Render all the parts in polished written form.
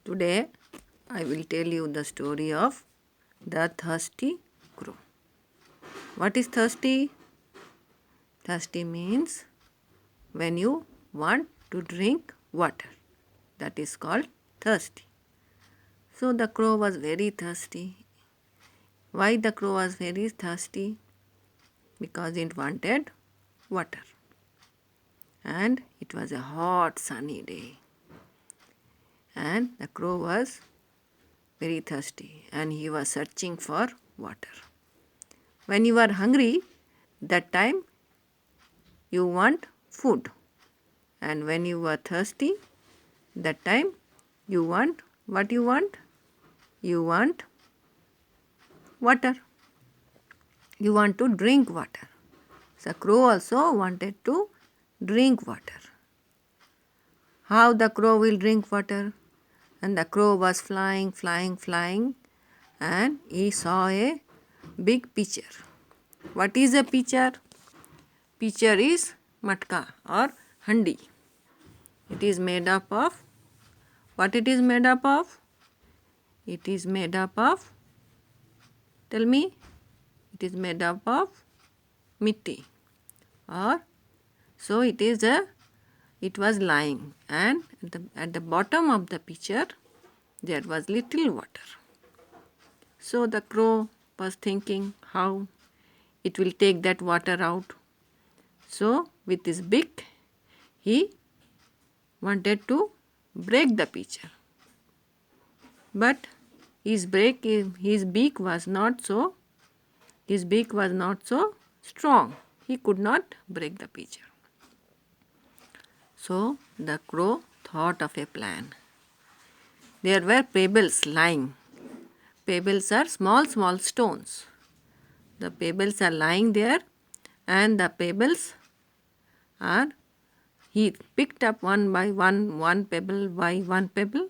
Today I will tell you the story of the thirsty crow. What is thirsty? Thirsty means when you want to drink water. That is called thirsty. So the crow was very thirsty. Why the crow was very thirsty? Because it wanted water. And it was a hot sunny day. And the crow was very thirsty and he was searching for water. When you are hungry, that time you want food. And when you are thirsty, that time you want what you want? You want water. You want to drink water. So crow also wanted to drink water. How the crow will drink water? And the crow was flying, and he saw a big pitcher. What is a pitcher? Pitcher is matka or handi. It is made up of, what it is made up of? It is made up of, tell me, it is made up of mitti. Or, so it was lying, and at the bottom of the pitcher there was little water. So the crow was thinking how it will take that water out. So with his beak he wanted to break the pitcher, but his beak was not so strong. He could not break the pitcher. So the crow thought of a plan. There were pebbles lying. Pebbles are small stones. The pebbles are lying there, and the pebbles are, he picked up one by one pebble by one pebble,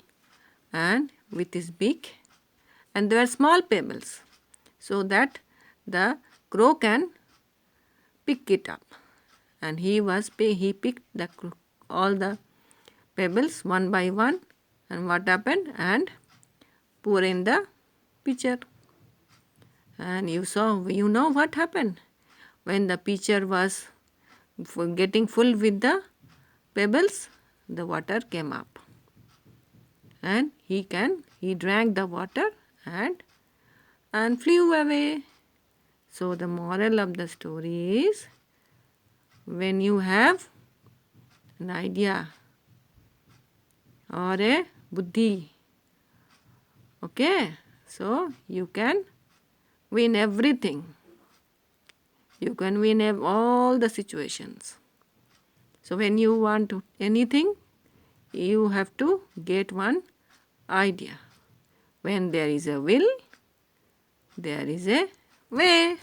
and with his beak, and they were small pebbles, so that the crow can pick it up. And he picked all the pebbles one by one, and what happened? And pour in the pitcher. And you know what happened? When the pitcher was getting full with the pebbles, the water came up. And he drank the water and flew away. So the moral of the story is, when you have an idea or a buddhi, okay, so you can win everything. You can win all the situations. So when you want anything, you have to get one idea. When there is a will, there is a way.